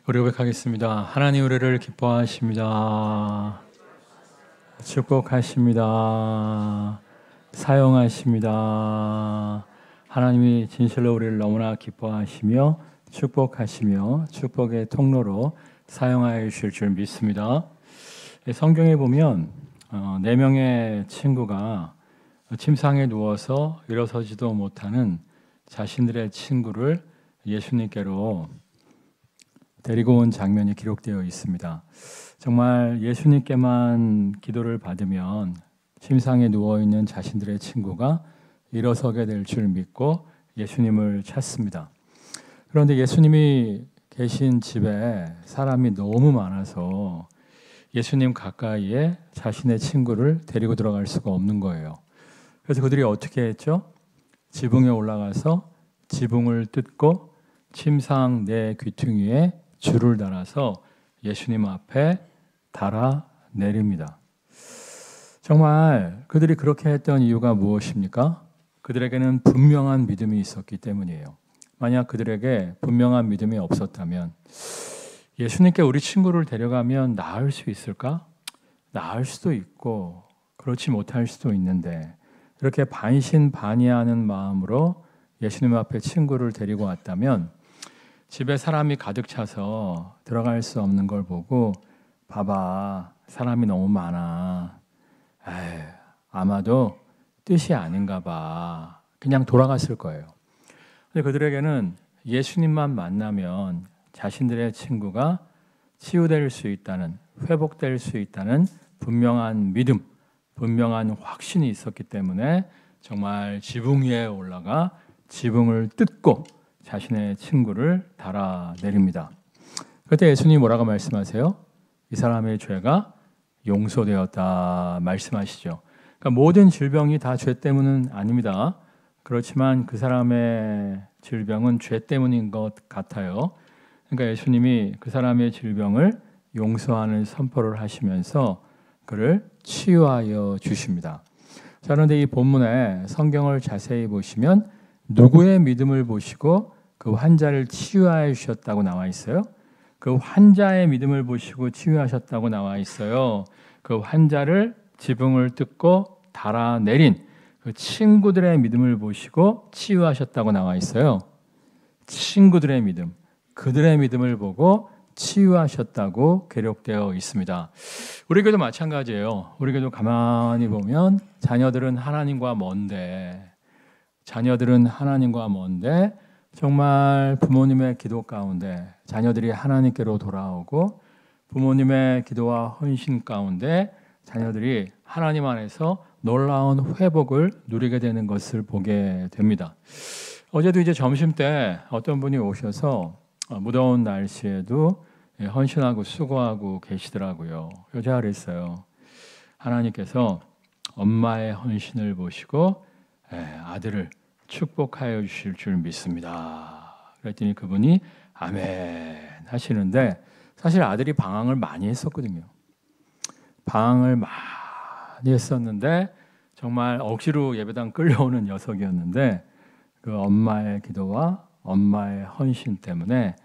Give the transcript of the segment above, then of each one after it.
우리 고백하겠습니다. 하나님 우리를 기뻐하십니다. 축복하십니다. 사용하십니다. 하나님이 진실로 우리를 너무나 기뻐하시며 축복하시며 축복의 통로로 사용하여 주실 줄 믿습니다. 성경에 보면 4명의 친구가 침상에 누워서 일어서지도 못하는 자신들의 친구를 예수님께로 데리고 온 장면이 기록되어 있습니다. 정말 예수님께만 기도를 받으면 침상에 누워있는 자신들의 친구가 일어서게 될 줄 믿고 예수님을 찾습니다. 그런데 예수님이 계신 집에 사람이 너무 많아서 예수님 가까이에 자신의 친구를 데리고 들어갈 수가 없는 거예요. 그래서 그들이 어떻게 했죠? 지붕에 올라가서 지붕을 뜯고 침상 내 귀퉁이에 줄을 달아서 예수님 앞에 달아 내립니다. 정말 그들이 그렇게 했던 이유가 무엇입니까? 그들에게는 분명한 믿음이 있었기 때문이에요. 만약 그들에게 분명한 믿음이 없었다면 예수님께 우리 친구를 데려가면 나을 수 있을까? 나을 수도 있고 그렇지 못할 수도 있는데 이렇게 반신반의하는 마음으로 예수님 앞에 친구를 데리고 왔다면 집에 사람이 가득 차서 들어갈 수 없는 걸 보고 봐봐 사람이 너무 많아. 에이, 아마도 뜻이 아닌가 봐. 그냥 돌아갔을 거예요. 근데 그들에게는 예수님만 만나면 자신들의 친구가 치유될 수 있다는, 회복될 수 있다는 분명한 믿음, 분명한 확신이 있었기 때문에 정말 지붕 위에 올라가 지붕을 뜯고 자신의 친구를 달아내립니다. 그때 예수님이 뭐라고 말씀하세요? 이 사람의 죄가 용서되었다 말씀하시죠. 그러니까 모든 질병이 다 죄 때문은 아닙니다. 그렇지만 그 사람의 질병은 죄 때문인 것 같아요. 그러니까 예수님이 그 사람의 질병을 용서하는 선포를 하시면서 그를 치유하여 주십니다. 자, 그런데 이 본문에 성경을 자세히 보시면 누구의 믿음을 보시고 그 환자를 치유하여 주셨다고 나와 있어요? 그 환자의 믿음을 보시고 치유하셨다고 나와 있어요. 그 환자를 지붕을 뜯고 달아내린 그 친구들의 믿음을 보시고 치유하셨다고 나와 있어요. 친구들의 믿음, 그들의 믿음을 보고 치유하셨다고 기록되어 있습니다. 우리 교도 마찬가지예요. 우리 교도 가만히 보면 자녀들은 하나님과 먼데 정말 부모님의 기도 가운데 자녀들이 하나님께로 돌아오고 부모님의 기도와 헌신 가운데 자녀들이 하나님 안에서 놀라운 회복을 누리게 되는 것을 보게 됩니다. 어제도 이제 점심 때 어떤 분이 오셔서 무더운 날씨에도 헌신하고 수고하고 계시더라고요. 제가 그랬어요. 하나님께서 엄마의 헌신을 보시고 아들을 축복하여 주실 줄 믿습니다. 그랬더니 그분이 아멘 하시는데 사실 아들이 방황을 많이 했었거든요. 방황을 많이 했었는데 정말 억지로 예배당 끌려오는 녀석이었는데 그 엄마의 기도와 엄마의 헌신 때문에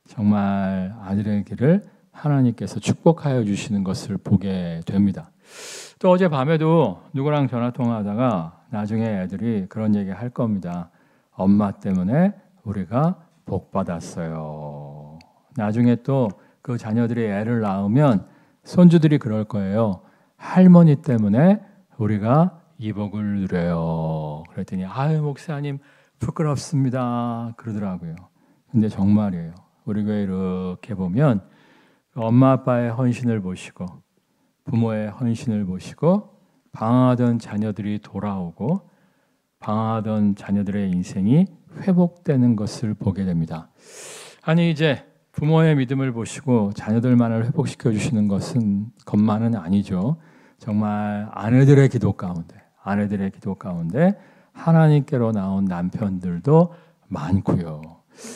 정말 아들의 길을 하나님께서 축복하여 주시는 것을 보게 됩니다. 또 어제 밤에도 누구랑 전화통화하다가 나중에 애들이 그런 얘기 할 겁니다. 엄마 때문에 우리가 복 받았어요. 나중에 또 그 자녀들이 애를 낳으면 손주들이 그럴 거예요. 할머니 때문에 우리가 이 복을 누려요. 그랬더니 아유 목사님 부끄럽습니다 그러더라고요. 근데 정말이에요. 우리 교회 이렇게 보면 엄마 아빠의 헌신을 보시고 부모의 헌신을 보시고 방황하던 자녀들이 돌아오고 방황하던 자녀들의 인생이 회복되는 것을 보게 됩니다. 아니 이제 부모의 믿음을 보시고 자녀들만을 회복시켜 주시는 것만은 아니죠. 정말 아내들의 기도 가운데 하나님께로 나온 남편들도 많고요.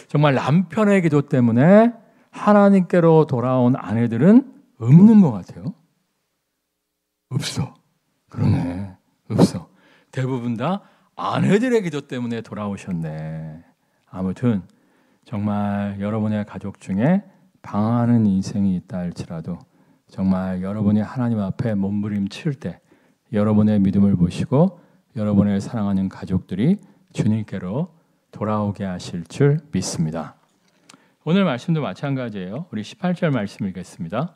정말 남편의 기도 때문에 하나님께로 돌아온 아내들은 없는 것 같아요. 없어. 그러네. 없어. 대부분 다 아내들의 기도 때문에 돌아오셨네. 아무튼 정말 여러분의 가족 중에 방황하는 인생이 있다 할지라도 정말 여러분이 하나님 앞에 몸부림칠 때 여러분의 믿음을 보시고 여러분의 사랑하는 가족들이 주님께로 돌아오게 하실 줄 믿습니다. 오늘 말씀도 마찬가지예요. 우리 18절 말씀 읽겠습니다.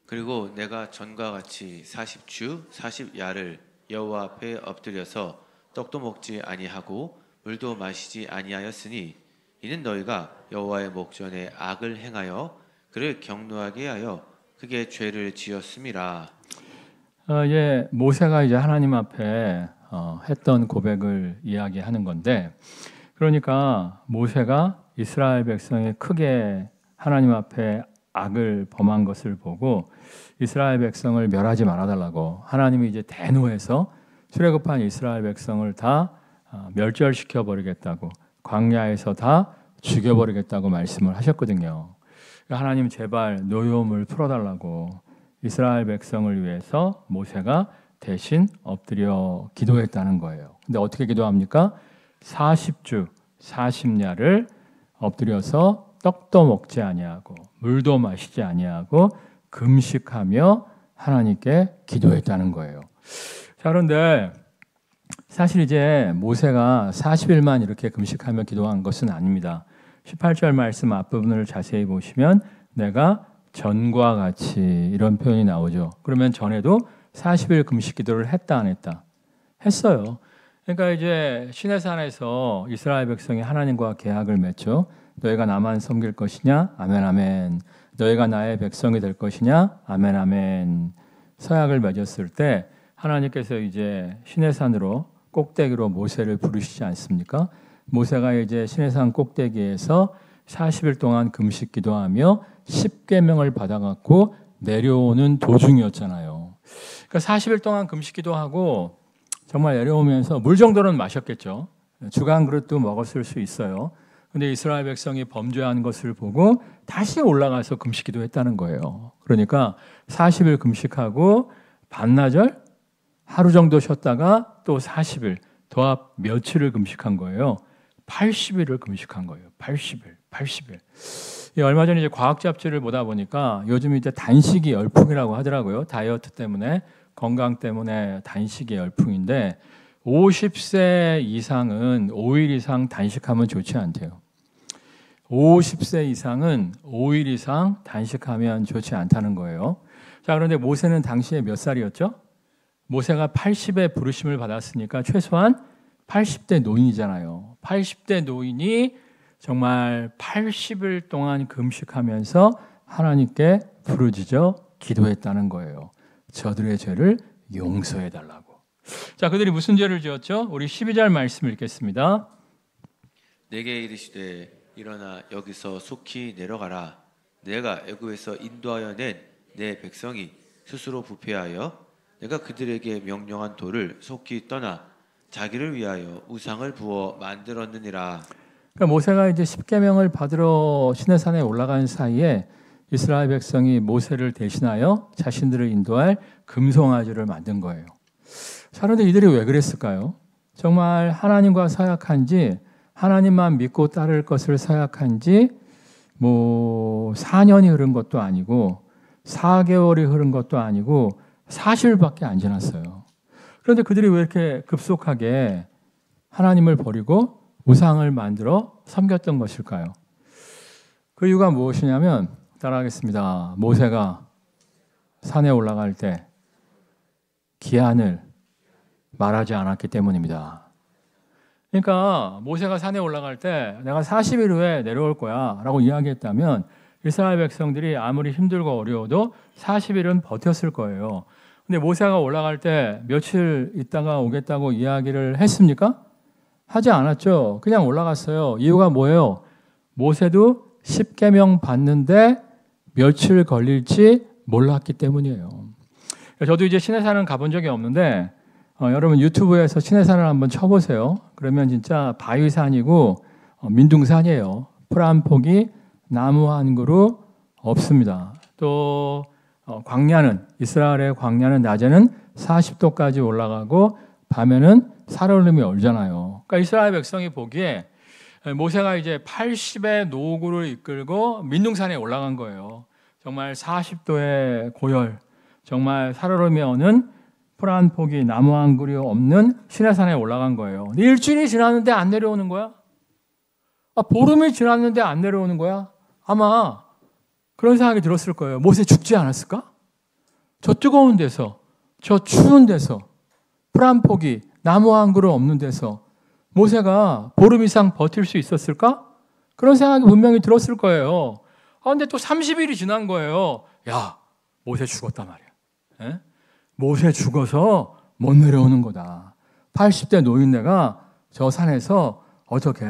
그리고 내가 전과 같이 40주 40야를 여호와 앞에 엎드려서 떡도 먹지 아니하고 물도 마시지 아니하였으니 이는 너희가 여호와의 목전에 악을 행하여 그를 경노하게 하여 크게 죄를 지었음이라. 모세가 이제 하나님 앞에 했던 고백을 이야기하는 건데, 그러니까 모세가 이스라엘 백성이 크게 하나님 앞에 악을 범한 것을 보고 이스라엘 백성을 멸하지 말아달라고 하나님이 이제 대노해서 출애굽한 이스라엘 백성을 다 멸절시켜 버리겠다고, 광야에서 다 죽여버리겠다고 말씀을 하셨거든요. 하나님 제발 노여움을 풀어달라고 이스라엘 백성을 위해서 모세가 대신 엎드려 기도했다는 거예요. 근데 어떻게 기도합니까? 40주 40야를 엎드려서 떡도 먹지 아니하고 물도 마시지 아니하고 금식하며 하나님께 기도했다는 거예요. 자, 그런데 사실 이제 모세가 40일만 이렇게 금식하며 기도한 것은 아닙니다. 18절 말씀 앞부분을 자세히 보시면 내가 전과 같이 이런 표현이 나오죠. 그러면 전에도 40일 금식 기도를 했다 안 했다? 했어요. 그러니까 이제 시내산에서 이스라엘 백성이 하나님과 계약을 맺죠. 너희가 나만 섬길 것이냐? 아멘 아멘. 너희가 나의 백성이 될 것이냐? 아멘 아멘. 서약을 맺었을 때 하나님께서 이제 시내산으로 꼭대기로 모세를 부르시지 않습니까? 모세가 이제 시내산 꼭대기에서 40일 동안 금식 기도하며 10계명을 받아갖고 내려오는 도중이었잖아요. 그러니까 40일 동안 금식 기도하고 정말 내려오면서 물 정도는 마셨겠죠. 주간 그릇도 먹었을 수 있어요. 근데 이스라엘 백성이 범죄한 것을 보고 다시 올라가서 금식 기도했다는 거예요. 그러니까 40일 금식하고 반나절 하루 정도 쉬었다가 또 40일 더합 며칠을 금식한 거예요. 80일을 금식한 거예요. 80일. 얼마 전에 이제 과학 잡지를 보다 보니까 요즘 이제 단식이 열풍이라고 하더라고요. 다이어트 때문에, 건강 때문에 단식이 열풍인데 50세 이상은 5일 이상 단식하면 좋지 않대요. 50세 이상은 5일 이상 단식하면 좋지 않다는 거예요. 자, 그런데 모세는 당시에 몇 살이었죠? 모세가 80에 부르심을 받았으니까 최소한 80대 노인이잖아요. 80대 노인이 정말 80일 동안 금식하면서 하나님께 부르짖어 기도했다는 거예요. 저들의 죄를 용서해 달라고. 자, 그들이 무슨 죄를 지었죠? 우리 12절 말씀 읽겠습니다. 내게 이르시되 일어나 여기서 속히 내려가라. 내가 애굽에서 인도하여 낸 내 백성이 스스로 부패하여 내가 그들에게 명령한 돌을 속히 떠나 자기를 위하여 우상을 부어 만들었느니라. 그러니까 모세가 이제 10계명을 받으러 시내산에 올라간 사이에 이스라엘 백성이 모세를 대신하여 자신들을 인도할 금송아지를 만든 거예요. 자, 그런데 이들이 왜 그랬을까요? 정말 하나님과 서약한지, 하나님만 믿고 따를 것을 서약한지 4년이 흐른 것도 아니고 4개월이 흐른 것도 아니고 40일밖에 안 지났어요. 그런데 그들이 왜 이렇게 급속하게 하나님을 버리고 우상을 만들어 섬겼던 것일까요? 그 이유가 무엇이냐면, 따라하겠습니다. 모세가 산에 올라갈 때 기한을 말하지 않았기 때문입니다. 그러니까 모세가 산에 올라갈 때 내가 40일 후에 내려올 거야 라고 이야기했다면 이스라엘 백성들이 아무리 힘들고 어려워도 40일은 버텼을 거예요. 근데 모세가 올라갈 때 며칠 있다가 오겠다고 이야기를 했습니까? 하지 않았죠. 그냥 올라갔어요. 이유가 뭐예요? 모세도 10계명 받는데 며칠 걸릴지 몰랐기 때문이에요. 저도 이제 시내산은 가본 적이 없는데 여러분 유튜브에서 시내산을 한번 쳐보세요. 그러면 진짜 바위산이고 민둥산이에요. 풀 한 폭이 나무 한 그루 없습니다. 또 광야는, 이스라엘의 광야는 낮에는 40도까지 올라가고 밤에는 살얼음이 얼잖아요. 그러니까 이스라엘 백성이 보기에 모세가 이제 80의 노구를 이끌고 민둥산에 올라간 거예요. 정말 40도의 고열, 정말 살얼음이 오는 풀 한 폭이 나무 한 그루 없는 시내산에 올라간 거예요. 일주일이 지났는데 안 내려오는 거야? 보름이 지났는데 안 내려오는 거야? 아마 그런 생각이 들었을 거예요. 모세 죽지 않았을까? 저 뜨거운 데서, 저 추운 데서, 풀 한 폭이 나무 한 그루 없는 데서 모세가 보름 이상 버틸 수 있었을까? 그런 생각이 분명히 들었을 거예요. 근데 또 30일이 지난 거예요. 야, 모세 죽었단 말이야. 에? 모세 죽어서 못 내려오는 거다. 80대 노인네가 저 산에서 어떻게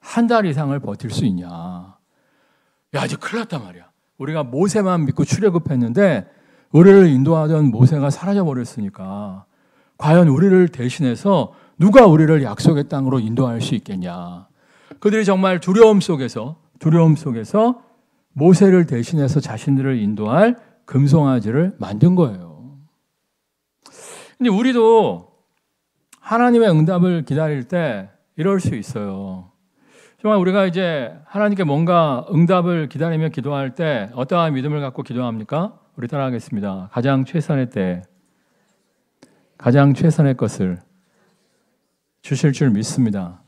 한 달 이상을 버틸 수 있냐. 야, 이제 큰일 났단 말이야. 우리가 모세만 믿고 출애굽했는데 우리를 인도하던 모세가 사라져버렸으니까 과연 우리를 대신해서 누가 우리를 약속의 땅으로 인도할 수 있겠냐. 그들이 정말 두려움 속에서 모세를 대신해서 자신들을 인도할 금송아지를 만든 거예요. 근데 우리도 하나님의 응답을 기다릴 때 이럴 수 있어요. 정말 우리가 이제 하나님께 뭔가 응답을 기다리며 기도할 때 어떠한 믿음을 갖고 기도합니까? 우리 따라하겠습니다. 가장 최선의 때, 가장 최선의 것을 주실 줄 믿습니다.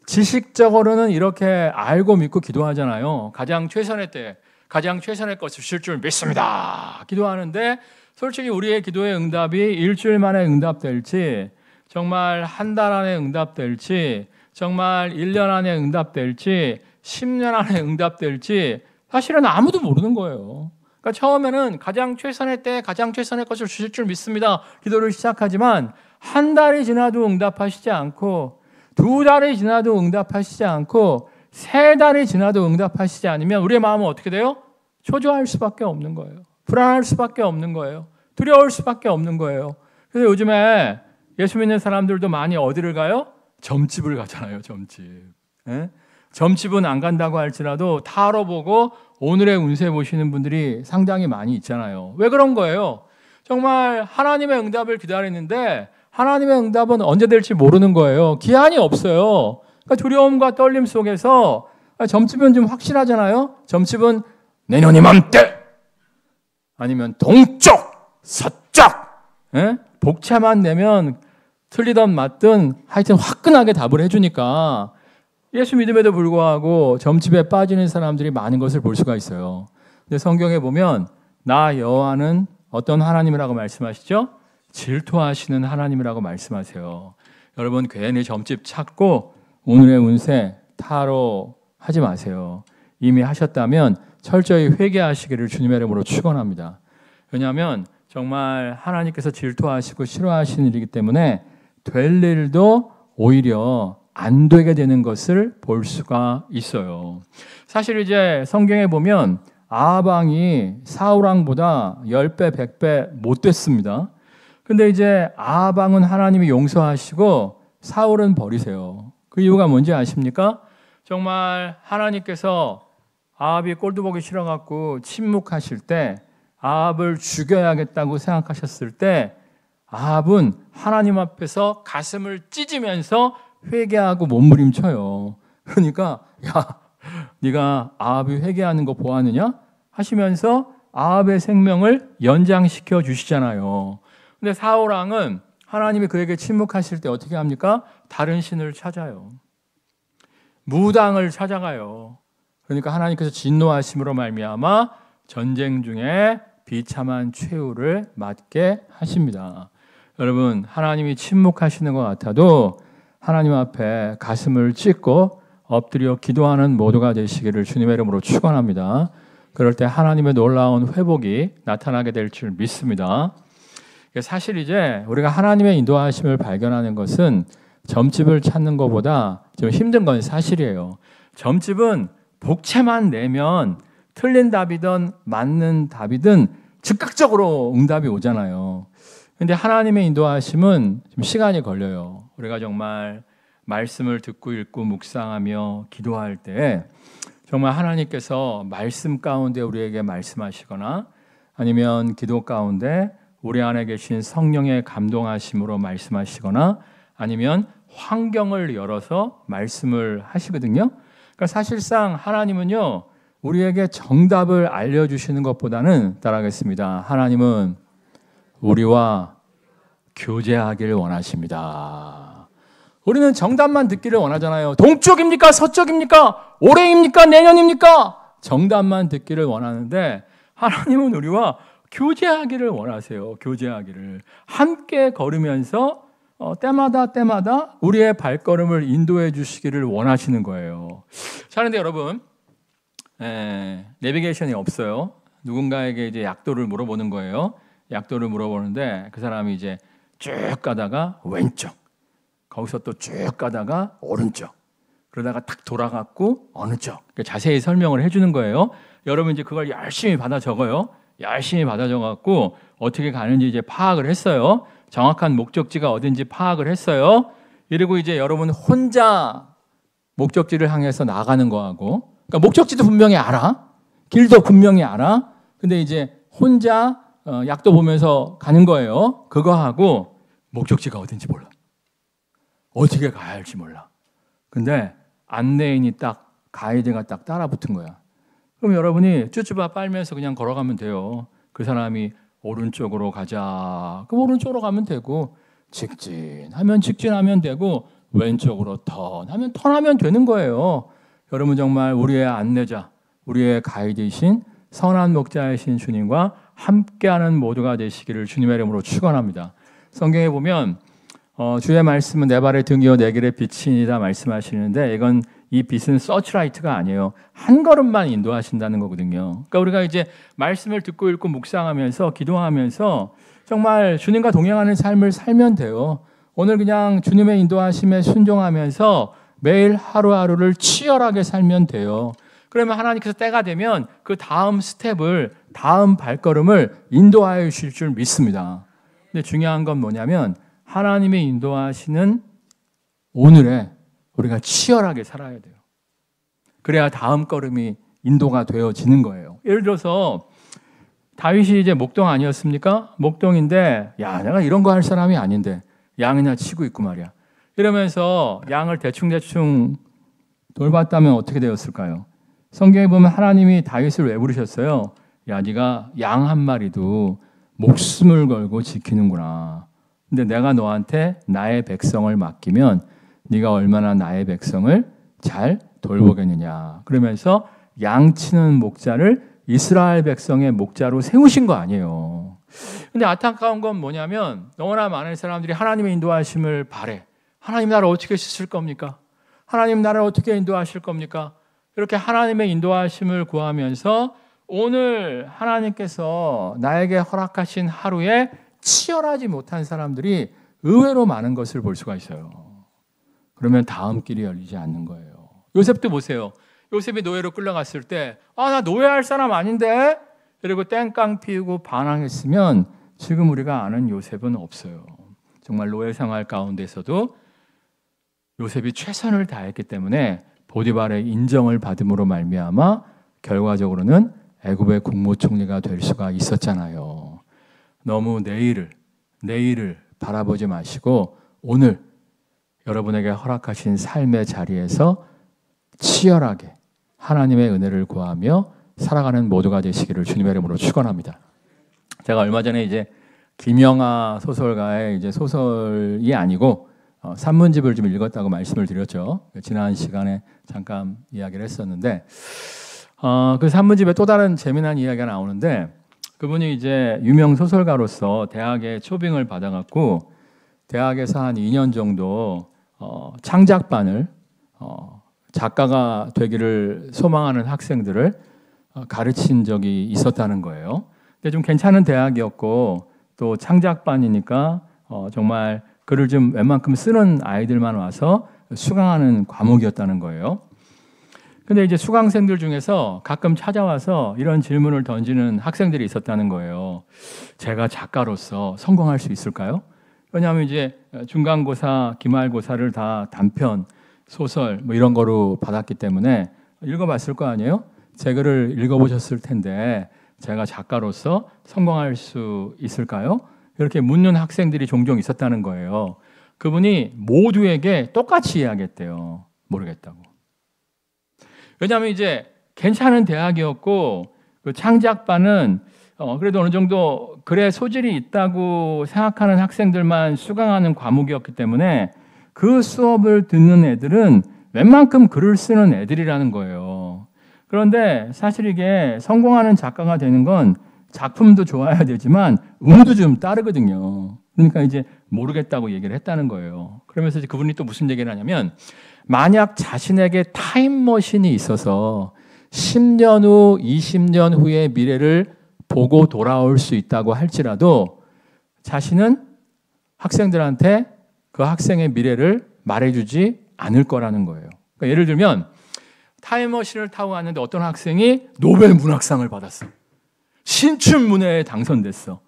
지식적으로는 이렇게 알고 믿고 기도하잖아요. 가장 최선의 때, 가장 최선의 것을 주실 줄 믿습니다. 기도하는데 솔직히 우리의 기도의 응답이 일주일 만에 응답될지, 정말 한 달 안에 응답될지, 정말 1년 안에 응답될지, 10년 안에 응답될지 사실은 아무도 모르는 거예요. 그러니까 처음에는 가장 최선의 때, 가장 최선의 것을 주실 줄 믿습니다. 기도를 시작하지만 한 달이 지나도 응답하시지 않고, 2달이 지나도 응답하시지 않고, 3달이 지나도 응답하시지 않으면 우리의 마음은 어떻게 돼요? 초조할 수밖에 없는 거예요. 불안할 수밖에 없는 거예요. 두려울 수밖에 없는 거예요. 그래서 요즘에 예수 믿는 사람들도 많이 어디를 가요? 점집을 가잖아요. 점집. 예? 점집은 안 간다고 할지라도 타로 보고 오늘의 운세 보시는 분들이 상당히 많이 있잖아요. 왜 그런 거예요? 정말 하나님의 응답을 기다리는데 하나님의 응답은 언제 될지 모르는 거예요. 기한이 없어요. 그러니까 두려움과 떨림 속에서 점집은 좀 확실하잖아요. 점집은 내년 이맘때 아니면 동쪽, 서쪽 복차만 내면 틀리든 맞든 하여튼 화끈하게 답을 해주니까 예수 믿음에도 불구하고 점집에 빠지는 사람들이 많은 것을 볼 수가 있어요. 근데 성경에 보면 나 여호와는 어떤 하나님이라고 말씀하시죠? 질투하시는 하나님이라고 말씀하세요. 여러분 괜히 점집 찾고 오늘의 운세 타로 하지 마세요. 이미 하셨다면 철저히 회개하시기를 주님의 이름으로 축원합니다. 왜냐하면 정말 하나님께서 질투하시고 싫어하시는 일이기 때문에 될 일도 오히려 안 되게 되는 것을 볼 수가 있어요. 사실 이제 성경에 보면 아합 왕이 사울 왕보다 10배, 100배 못 됐습니다. 근데 이제 아합 왕은 하나님이 용서하시고 사울은 버리세요. 그 이유가 뭔지 아십니까? 정말 하나님께서 아합이 꼴도 보기 싫어갖고 침묵하실 때 아합을 죽여야겠다고 생각하셨을 때 아합은 하나님 앞에서 가슴을 찢으면서 회개하고 몸부림쳐요. 그러니까 야, 네가 아합이 회개하는 거 보았느냐? 하시면서 아합의 생명을 연장시켜 주시잖아요. 근데 사울 왕은 하나님이 그에게 침묵하실 때 어떻게 합니까? 다른 신을 찾아요. 무당을 찾아가요. 그러니까 하나님께서 진노하심으로 말미암아 전쟁 중에 비참한 최후를 맞게 하십니다. 여러분, 하나님이 침묵하시는 것 같아도 하나님 앞에 가슴을 찢고 엎드려 기도하는 모두가 되시기를 주님의 이름으로 축원합니다. 그럴 때 하나님의 놀라운 회복이 나타나게 될 줄 믿습니다. 사실 이제 우리가 하나님의 인도하심을 발견하는 것은 점집을 찾는 것보다 좀 힘든 건 사실이에요. 점집은 복채만 내면 틀린 답이든 맞는 답이든 즉각적으로 응답이 오잖아요. 그런데 하나님의 인도하심은 좀 시간이 걸려요. 우리가 정말 말씀을 듣고 읽고 묵상하며 기도할 때 정말 하나님께서 말씀 가운데 우리에게 말씀하시거나 아니면 기도 가운데 우리 안에 계신 성령의 감동하심으로 말씀하시거나 아니면 환경을 열어서 말씀을 하시거든요. 그러니까 사실상 하나님은요, 우리에게 정답을 알려주시는 것보다는 따라하겠습니다. 하나님은 우리와 교제하기를 원하십니다. 우리는 정답만 듣기를 원하잖아요. 동쪽입니까? 서쪽입니까? 올해입니까? 내년입니까? 정답만 듣기를 원하는데 하나님은 우리와 교제하기를 원하세요. 교제하기를. 함께 걸으면서 때마다 우리의 발걸음을 인도해 주시기를 원하시는 거예요. 자, 그런데 여러분, 내비게이션이 없어요. 누군가에게 이제 약도를 물어보는 거예요. 약도를 물어보는데 그 사람이 이제 쭉 가다가 왼쪽, 거기서 또 쭉 가다가 오른쪽, 그러다가 딱 돌아갔고 어느 쪽, 자세히 설명을 해주는 거예요. 여러분 이제 그걸 열심히 받아 적어요. 열심히 받아 적어갖고 어떻게 가는지 이제 파악을 했어요. 정확한 목적지가 어딘지 파악을 했어요. 그리고 이제 여러분 혼자 목적지를 향해서 나가는 거하고, 그러니까 목적지도 분명히 알아, 길도 분명히 알아. 근데 이제 혼자 약도 보면서 가는 거예요. 그거하고 목적지가 어딘지 몰라. 어떻게 가야 할지 몰라. 근데 안내인이 딱, 가이드가 딱 따라붙은 거야. 그럼 여러분이 쭈쭈바 빨면서 그냥 걸어가면 돼요. 그 사람이 오른쪽으로 가자. 그럼 오른쪽으로 가면 되고, 직진하면 직진하면 되고, 왼쪽으로 턴하면 턴하면 되는 거예요. 여러분 정말 우리의 안내자, 우리의 가이드이신 선한 목자이신 주님과 함께하는 모두가 되시기를 주님의 이름으로 축원합니다. 성경에 보면 주의 말씀은 내 발의 등이요 내 길의 빛이니라 말씀하시는데, 이건 이 빛은 서치라이트가 아니에요. 한 걸음만 인도하신다는 거거든요. 그러니까 우리가 이제 말씀을 듣고 읽고 묵상하면서 기도하면서 정말 주님과 동행하는 삶을 살면 돼요. 오늘 그냥 주님의 인도하심에 순종하면서 매일 하루하루를 치열하게 살면 돼요. 그러면 하나님께서 때가 되면 그 다음 스텝을, 다음 발걸음을 인도하여 주실 줄 믿습니다. 근데 중요한 건 뭐냐면 하나님의 인도하시는 오늘에 우리가 치열하게 살아야 돼요. 그래야 다음 걸음이 인도가 되어지는 거예요. 예를 들어서 다윗이 이제 목동 아니었습니까? 목동인데, 야, 내가 이런 거 할 사람이 아닌데 양이나 치고 있고 말이야. 이러면서 양을 대충 돌봤다면 어떻게 되었을까요? 성경에 보면 하나님이 다윗을 왜 부르셨어요? 야, 네가 양 한 마리도 목숨을 걸고 지키는구나. 근데 내가 너한테 나의 백성을 맡기면 네가 얼마나 나의 백성을 잘 돌보겠느냐. 그러면서 양치는 목자를 이스라엘 백성의 목자로 세우신 거 아니에요. 근데 안타까운 건 뭐냐면 너무나 많은 사람들이 하나님의 인도하심을 바래. 하나님 나를 어떻게 쓰실 겁니까? 하나님 나를 어떻게 인도하실 겁니까? 이렇게 하나님의 인도하심을 구하면서 오늘 하나님께서 나에게 허락하신 하루에 치열하지 못한 사람들이 의외로 많은 것을 볼 수가 있어요. 그러면 다음 길이 열리지 않는 거예요. 요셉도 보세요. 요셉이 노예로 끌려갔을 때, 나 노예할 사람 아닌데? 그리고 땡깡 피우고 반항했으면 지금 우리가 아는 요셉은 없어요. 정말 노예 생활 가운데서도 요셉이 최선을 다했기 때문에 보디발의 인정을 받음으로 말미암아 결과적으로는 애굽의 국무총리가 될 수가 있었잖아요. 너무 내일을 바라보지 마시고 오늘 여러분에게 허락하신 삶의 자리에서 치열하게 하나님의 은혜를 구하며 살아가는 모두가 되시기를 주님의 이름으로 축원합니다. 제가 얼마 전에 이제 김영하 소설가의 이제 소설이 아니고 산문집을 좀 읽었다고 말씀을 드렸죠. 지난 시간에 잠깐 이야기를 했었는데 그 산문집에 또 다른 재미난 이야기가 나오는데, 그분이 이제 유명 소설가로서 대학에 초빙을 받아갖고 대학에서 한 2년 정도 창작반을 작가가 되기를 소망하는 학생들을 가르친 적이 있었다는 거예요. 근데 좀 괜찮은 대학이었고 또 창작반이니까 정말 글을 좀 웬만큼 쓰는 아이들만 와서 수강하는 과목이었다는 거예요. 근데 이제 수강생들 중에서 가끔 찾아와서 이런 질문을 던지는 학생들이 있었다는 거예요. 제가 작가로서 성공할 수 있을까요? 왜냐하면 이제 중간고사, 기말고사를 다 단편, 소설 뭐 이런 거로 받았기 때문에 읽어봤을 거 아니에요? 제 글을 읽어보셨을 텐데 제가 작가로서 성공할 수 있을까요? 이렇게 묻는 학생들이 종종 있었다는 거예요. 그분이 모두에게 똑같이 이야기했대요. 모르겠다고. 왜냐하면 이제 괜찮은 대학이었고 그 창작반은 그래도 어느 정도 글에 소질이 있다고 생각하는 학생들만 수강하는 과목이었기 때문에 그 수업을 듣는 애들은 웬만큼 글을 쓰는 애들이라는 거예요. 그런데 사실 이게 성공하는 작가가 되는 건 작품도 좋아야 되지만 운도 좀 따르거든요. 그러니까 이제 모르겠다고 얘기를 했다는 거예요. 그러면서 이제 그분이 또 무슨 얘기를 하냐면 만약 자신에게 타임머신이 있어서 10년 후, 20년 후의 미래를 보고 돌아올 수 있다고 할지라도 자신은 학생들한테 그 학생의 미래를 말해주지 않을 거라는 거예요. 그러니까 예를 들면 타임머신을 타고 갔는데 어떤 학생이 노벨 문학상을 받았어. 신춘문예에 당선됐어.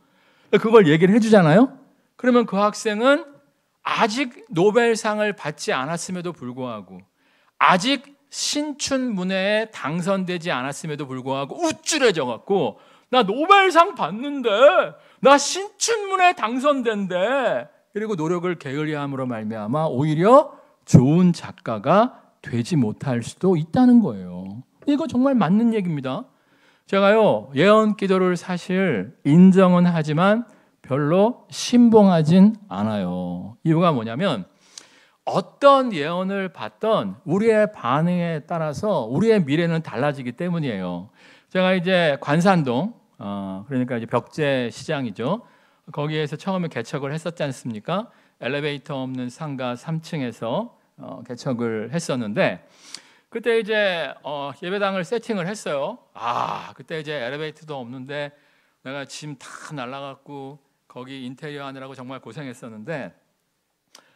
그걸 얘기를 해주잖아요. 그러면 그 학생은 아직 노벨상을 받지 않았음에도 불구하고 아직 신춘문예에 당선되지 않았음에도 불구하고 우쭐해져 갖고 나 노벨상 받는데 나 신춘문예에 당선된대. 그리고 노력을 게을리함으로 말미암아 오히려 좋은 작가가 되지 못할 수도 있다는 거예요. 이거 정말 맞는 얘기입니다. 제가요 예언 기도를 사실 인정은 하지만 별로 신봉하진 않아요. 이유가 뭐냐면 어떤 예언을 받던 우리의 반응에 따라서 우리의 미래는 달라지기 때문이에요. 제가 이제 관산동 그러니까 이제 벽제 시장이죠. 거기에서 처음에 개척을 했었지 않습니까? 엘리베이터 없는 상가 3층에서 개척을 했었는데 그때 이제 예배당을 세팅을 했어요. 그때 이제 엘리베이터도 없는데 내가 짐 다 날라갔고 거기 인테리어 하느라고 정말 고생했었는데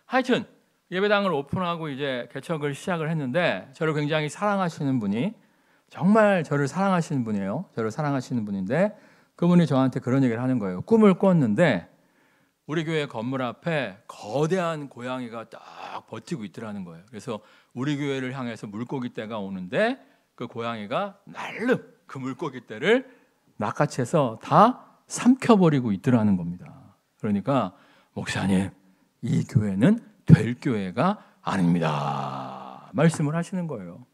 하여튼 예배당을 오픈하고 이제 개척을 시작을 했는데 저를 굉장히 사랑하시는 분이 정말 저를 사랑하시는 분이에요. 저를 사랑하시는 분인데 그분이 저한테 그런 얘기를 하는 거예요. 꿈을 꿨는데 우리 교회 건물 앞에 거대한 고양이가 딱 버티고 있더라는 거예요. 그래서 우리 교회를 향해서 물고기 떼가 오는데 그 고양이가 날름 그 물고기 떼를 낚아채서 다 삼켜버리고 있더라는 겁니다. 그러니까 목사님 이 교회는 될 교회가 아닙니다. 말씀을 하시는 거예요.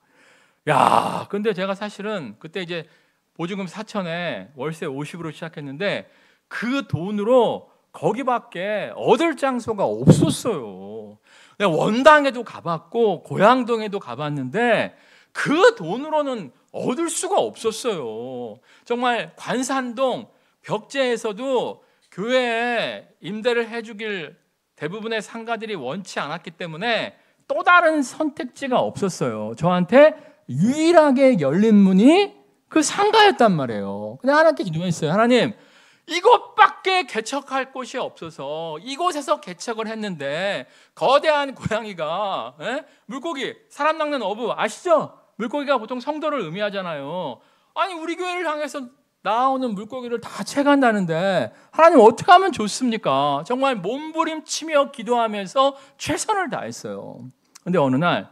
야, 근데 제가 사실은 그때 이제 보증금 4천에 월세 50으로 시작했는데 그 돈으로 거기밖에 얻을 장소가 없었어요. 내가 원당에도 가봤고 고양동에도 가봤는데 그 돈으로는 얻을 수가 없었어요. 정말 관산동 벽제에서도 교회에 임대를 해주길 대부분의 상가들이 원치 않았기 때문에 또 다른 선택지가 없었어요. 저한테 유일하게 열린 문이 그 상가였단 말이에요. 근데 하나님께 기도했어요. 하나님, 이곳밖에 개척할 곳이 없어서 이곳에서 개척을 했는데 거대한 고양이가 물고기, 사람 낚는 어부 아시죠? 물고기가 보통 성도를 의미하잖아요. 아니 우리 교회를 향해서 나오는 물고기를 다 채간다는데 하나님 어떻게 하면 좋습니까? 정말 몸부림치며 기도하면서 최선을 다했어요. 근데 어느 날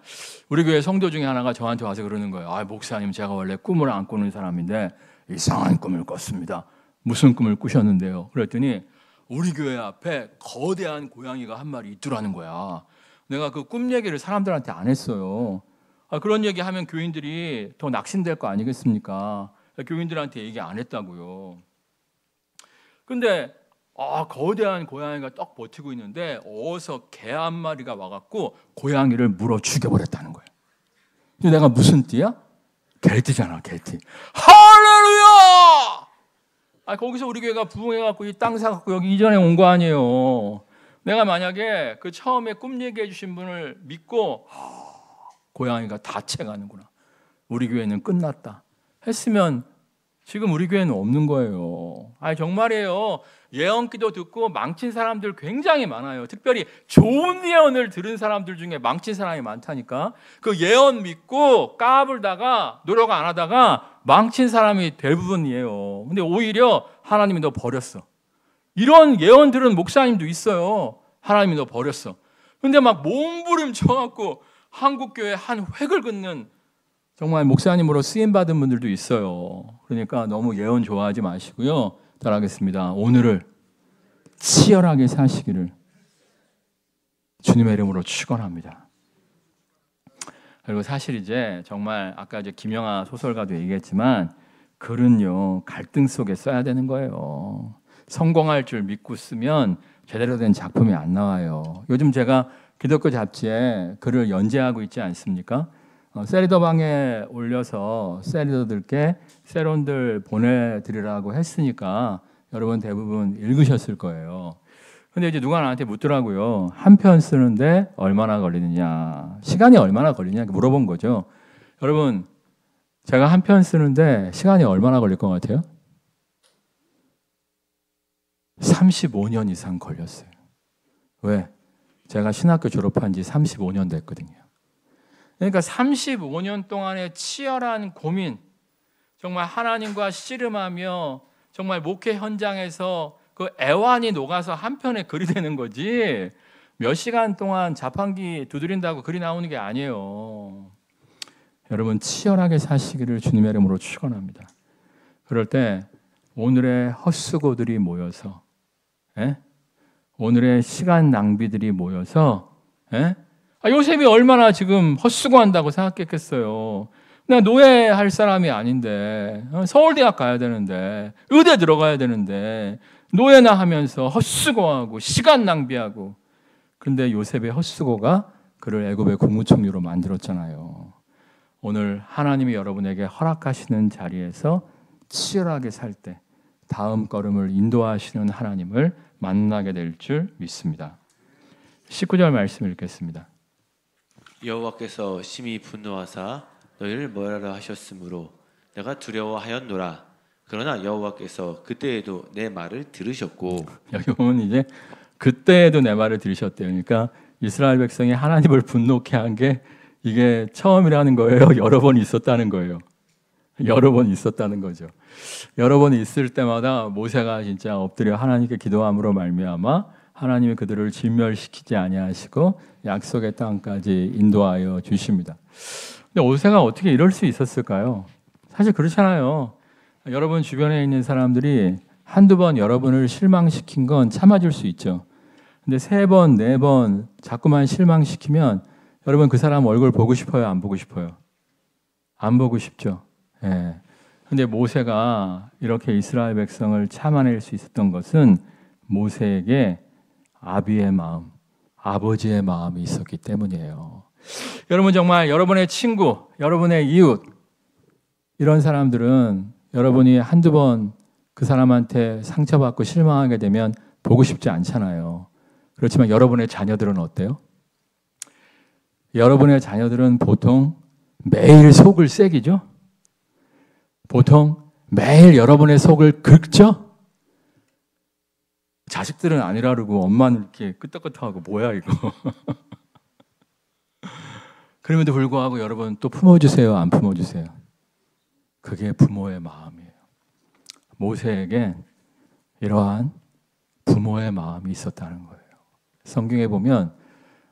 우리 교회 성도 중에 하나가 저한테 와서 그러는 거예요. 목사님, 제가 원래 꿈을 안 꾸는 사람인데 이상한 꿈을 꿨습니다. 무슨 꿈을 꾸셨는데요? 그랬더니 우리 교회 앞에 거대한 고양이가 한 마리 있더라는 거야. 내가 그 꿈 얘기를 사람들한테 안 했어요. 그런 얘기하면 교인들이 더 낙심될 거 아니겠습니까? 교인들한테 얘기 안 했다고요. 근데 거대한 고양이가 딱 버티고 있는데 어디서 개 한 마리가 와갖고 고양이를 물어 죽여버렸다는 거예요. 근데 내가 무슨 띠야? 개띠잖아, 개띠. 할렐루야! 거기서 우리 교회가 부흥해갖고 이 땅 사갖고 여기 이전에 온 거 아니에요. 내가 만약에 그 처음에 꿈 얘기해 주신 분을 믿고 고양이가 다 채가는구나. 우리 교회는 끝났다. 했으면 지금 우리 교회는 없는 거예요. 정말이에요. 예언기도 듣고 망친 사람들 굉장히 많아요. 특별히 좋은 예언을 들은 사람들 중에 망친 사람이 많다니까. 그 예언 믿고 까불다가 노력 안 하다가 망친 사람이 대부분이에요. 근데 오히려 하나님이 너 버렸어. 이런 예언 들은 목사님도 있어요. 하나님이 너 버렸어. 근데 막 몸부림쳐갖고 한국교회 한 획을 긋는 정말 목사님으로 쓰임받은 분들도 있어요. 그러니까 너무 예언 좋아하지 마시고요. 따라하겠습니다. 오늘을 치열하게 사시기를 주님의 이름으로 축원합니다. 그리고 사실 이제 정말 아까 이제 김영하 소설가도 얘기했지만 글은요 갈등 속에 써야 되는 거예요. 성공할 줄 믿고 쓰면 제대로 된 작품이 안 나와요. 요즘 제가 기독교 잡지에 글을 연재하고 있지 않습니까? 세리더방에 올려서 세리더들께 세론들 보내드리라고 했으니까 여러분 대부분 읽으셨을 거예요. 근데 이제 누가 나한테 묻더라고요. 한 편 쓰는데 얼마나 걸리느냐, 시간이 얼마나 걸리냐 이렇게 물어본 거죠. 여러분, 제가 한 편 쓰는데 시간이 얼마나 걸릴 것 같아요? 35년 이상 걸렸어요. 왜? 제가 신학교 졸업한 지 35년 됐거든요. 그러니까 35년 동안의 치열한 고민, 정말 하나님과 씨름하며 정말 목회 현장에서 그 애환이 녹아서 한 편의 글이 되는 거지 몇 시간 동안 자판기 두드린다고 글이 나오는 게 아니에요. 여러분 치열하게 사시기를 주님의 이름으로 축원합니다. 그럴 때 오늘의 헛수고들이 모여서 오늘의 시간 낭비들이 모여서 요셉이 얼마나 지금 헛수고한다고 생각했겠어요. 나 노예할 사람이 아닌데 서울대학 가야 되는데 의대 들어가야 되는데 노예나 하면서 헛수고하고 시간 낭비하고 근데 요셉의 헛수고가 그를 애굽의 국무총리로 만들었잖아요. 오늘 하나님이 여러분에게 허락하시는 자리에서 치열하게 살 때 다음 걸음을 인도하시는 하나님을 만나게 될 줄 믿습니다. 19절 말씀 읽겠습니다. 여호와께서 심히 분노하사 너희를 멸하라 하셨으므로 내가 두려워하였노라. 그러나 여호와께서 그때에도 내 말을 들으셨고. 여기 보면 이제 그때에도 내 말을 들으셨대요. 그러니까 이스라엘 백성이 하나님을 분노케 한 게 이게 처음이라는 거예요. 여러 번 있었다는 거예요. 여러 번 있었다는 거죠. 여러 번 있을 때마다 모세가 진짜 엎드려 하나님께 기도함으로 말미암아 하나님이 그들을 진멸시키지 아니하시고 약속의 땅까지 인도하여 주십니다. 근데 모세가 어떻게 이럴 수 있었을까요? 사실 그렇잖아요. 여러분 주변에 있는 사람들이 한두 번 여러분을 실망시킨 건 참아줄 수 있죠. 근데 3번, 4번 자꾸만 실망시키면 여러분 그 사람 얼굴 보고 싶어요? 안 보고 싶어요? 안 보고 싶죠. 예. 근데 모세가 이렇게 이스라엘 백성을 참아낼 수 있었던 것은 모세에게 아비의 마음, 아버지의 마음이 있었기 때문이에요. 여러분 정말 여러분의 친구, 여러분의 이웃 이런 사람들은 여러분이 한두 번 그 사람한테 상처받고 실망하게 되면 보고 싶지 않잖아요. 그렇지만 여러분의 자녀들은 어때요? 여러분의 자녀들은 보통 매일 속을 새기죠? 보통 매일 여러분의 속을 긁죠? 자식들은 아니라 그러고 엄마는 이렇게 끄떡끄떡하고 뭐야 이거. 그럼에도 불구하고 여러분 또 품어주세요? 안 품어주세요? 그게 부모의 마음이에요. 모세에게 이러한 부모의 마음이 있었다는 거예요. 성경에 보면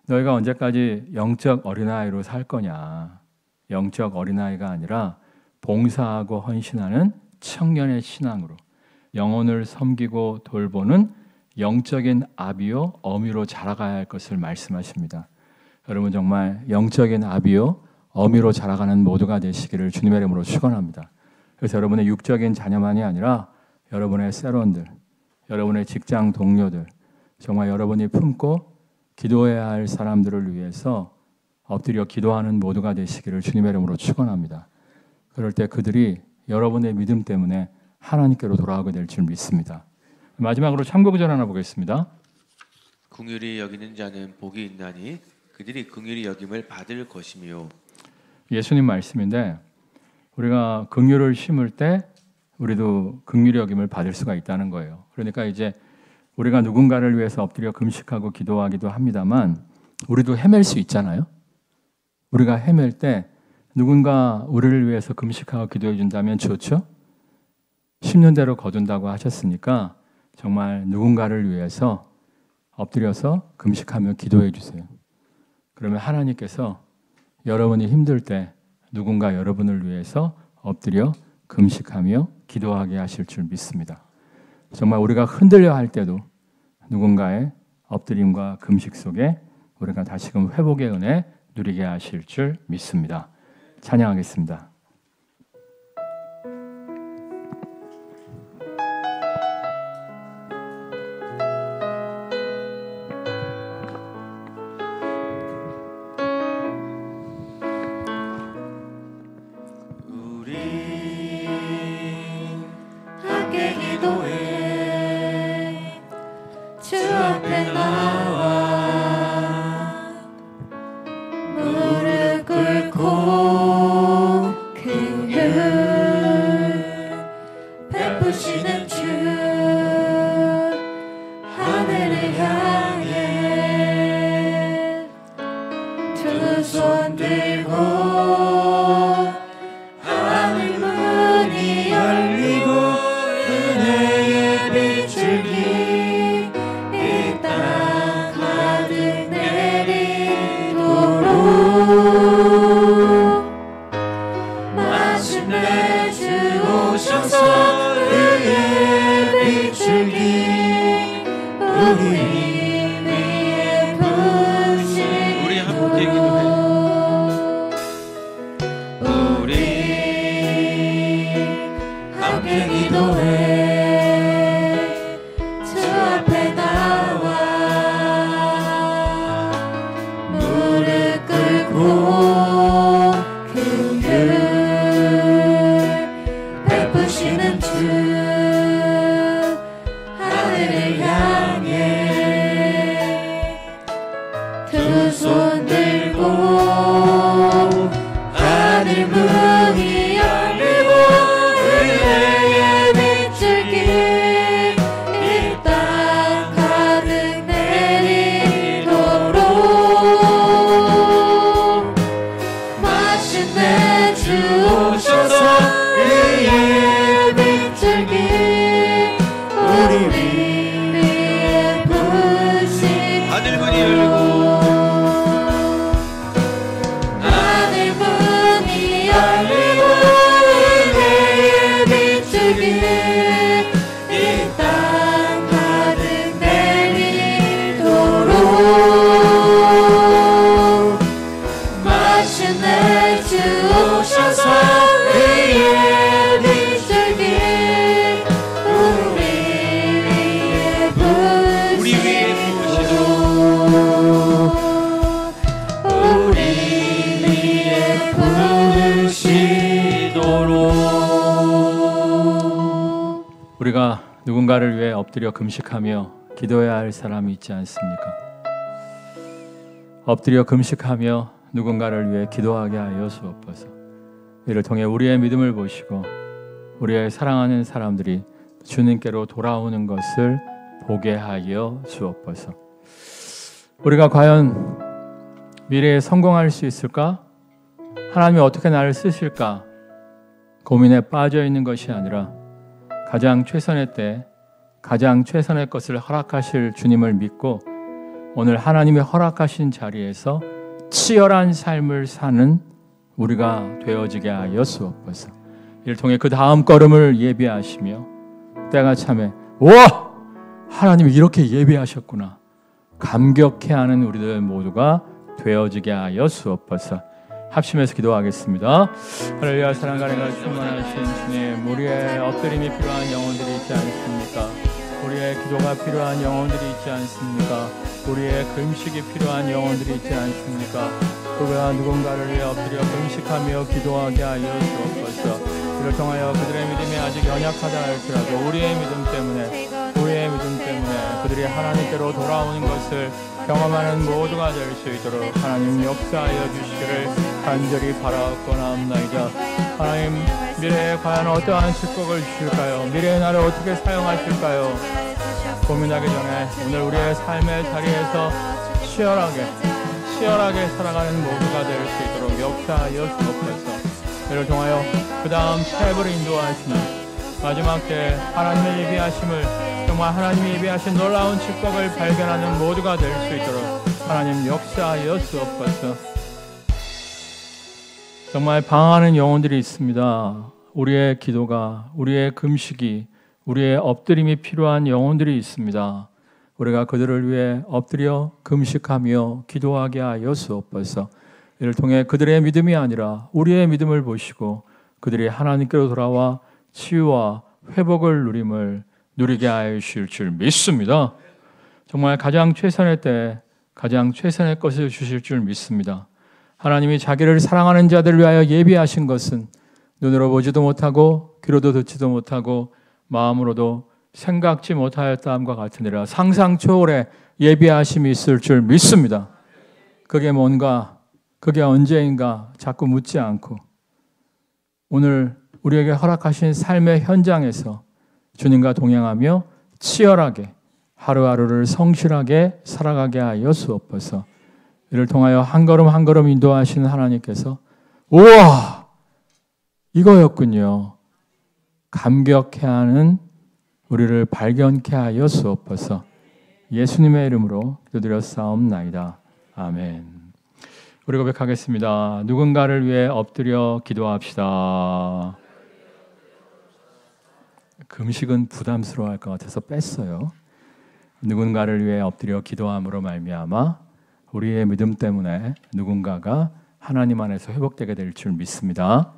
너희가 언제까지 영적 어린아이로 살 거냐. 영적 어린아이가 아니라 봉사하고 헌신하는 청년의 신앙으로 영혼을 섬기고 돌보는 영적인 아비요 어미로 자라가야 할 것을 말씀하십니다. 여러분 정말 영적인 아비요 어미로 자라가는 모두가 되시기를 주님의 이름으로 축원합니다. 그래서 여러분의 육적인 자녀만이 아니라 여러분의 세론들, 여러분의 직장 동료들, 정말 여러분이 품고 기도해야 할 사람들을 위해서 엎드려 기도하는 모두가 되시기를 주님의 이름으로 축원합니다. 그럴 때 그들이 여러분의 믿음 때문에 하나님께로 돌아오게 될 줄 믿습니다. 마지막으로 참고구절 하나 보겠습니다. 긍휼히 여기는 자는 복이 있나니 그들이 긍휼히 여김을 받을 것이며. 예수님 말씀인데 우리가 긍휼을 심을 때 우리도 긍휼히 여김을 받을 수가 있다는 거예요. 그러니까 이제 우리가 누군가를 위해서 엎드려 금식하고 기도하기도 합니다만 우리도 헤맬 수 있잖아요. 우리가 헤맬 때 누군가 우리를 위해서 금식하고 기도해 준다면 좋죠. 심는 대로 거둔다고 하셨으니까 정말 누군가를 위해서 엎드려서 금식하며 기도해 주세요. 그러면 하나님께서 여러분이 힘들 때 누군가 여러분을 위해서 엎드려 금식하며 기도하게 하실 줄 믿습니다. 정말 우리가 흔들려 할 때도 누군가의 엎드림과 금식 속에 우리가 다시금 회복의 은혜 누리게 하실 줄 믿습니다. 찬양하겠습니다. 우리가 누군가를 위해 엎드려 금식하며 기도해야 할 사람이 있지 않습니까? 엎드려 금식하며 누군가를 위해 기도하게 하여 주옵소서. 이를 통해 우리의 믿음을 보시고 우리의 사랑하는 사람들이 주님께로 돌아오는 것을 보게 하여 주옵소서. 우리가 과연 미래에 성공할 수 있을까? 하나님이 어떻게 나를 쓰실까? 고민에 빠져 있는 것이 아니라 가장 최선의 때 가장 최선의 것을 허락하실 주님을 믿고 오늘 하나님이 허락하신 자리에서 치열한 삶을 사는 우리가 되어지게 하여 주옵소서. 이를 통해 그 다음 걸음을 예비하시며 때가 참에 와! 하나님이 이렇게 예비하셨구나 감격해하는 우리들 모두가 되어지게 하여 주옵소서. 합심해서 기도하겠습니다. 할렐루야. 사랑과 은혜가 충만하신 주님, 우리의 엎드림이 필요한 영혼들이 있지 않습니까? 우리의 기도가 필요한 영혼들이 있지 않습니까? 우리의 금식이 필요한 영혼들이 있지 않습니까? 우리가 누군가를 위해 엎드려 금식하며 기도하게 하여 주옵소서. 이를 통하여 그들의 믿음이 아직 연약하다 할지라도 우리의 믿음 때문에 그들이 하나님께로 돌아오는 것을 경험하는 모두가 될 수 있도록 하나님 역사하여 주시기를 간절히 바라옵나이다. 하나님, 미래에 과연 어떠한 축복을 주실까요? 미래의 나를 어떻게 사용하실까요? 고민하기 전에 오늘 우리의 삶의 자리에서 치열하게 살아가는 모두가 될 수 있도록 역사하여 주옵소서. 이를 통하여 그 다음 스텝을 인도하시는 마지막 때 하나님의 예비하심을 정말 하나님이 예비하신 놀라운 축복을 발견하는 모두가 될 수 있도록 하나님 역사하여 주옵소서. 정말 방황하는 영혼들이 있습니다. 우리의 기도가, 우리의 금식이, 우리의 엎드림이 필요한 영혼들이 있습니다. 우리가 그들을 위해 엎드려 금식하며 기도하게 하여 주옵소서. 이를 통해 그들의 믿음이 아니라 우리의 믿음을 보시고 그들이 하나님께로 돌아와 치유와 회복을 누리게 하여 주실 줄 믿습니다. 정말 가장 최선의 때 가장 최선의 것을 주실 줄 믿습니다. 하나님이 자기를 사랑하는 자들을 위하여 예비하신 것은 눈으로 보지도 못하고 귀로도 듣지도 못하고 마음으로도 생각지 못하였다함과 같으니라. 상상 초월의 예비하심이 있을 줄 믿습니다. 그게 뭔가, 그게 언제인가 자꾸 묻지 않고 오늘 우리에게 허락하신 삶의 현장에서 주님과 동행하며 치열하게 하루하루를 성실하게 살아가게 하여 주옵소서. 이를 통하여 한 걸음 한 걸음 인도하시는 하나님께서 우와! 이거였군요. 감격해하는 우리를 발견케 하여 주옵소서. 예수님의 이름으로 기도드렸사옵나이다. 아멘. 우리 고백하겠습니다. 누군가를 위해 엎드려 기도합시다. 금식은 부담스러워할 것 같아서 뺐어요. 누군가를 위해 엎드려 기도함으로 말미암아 우리의 믿음 때문에 누군가가 하나님 안에서 회복되게 될 줄 믿습니다.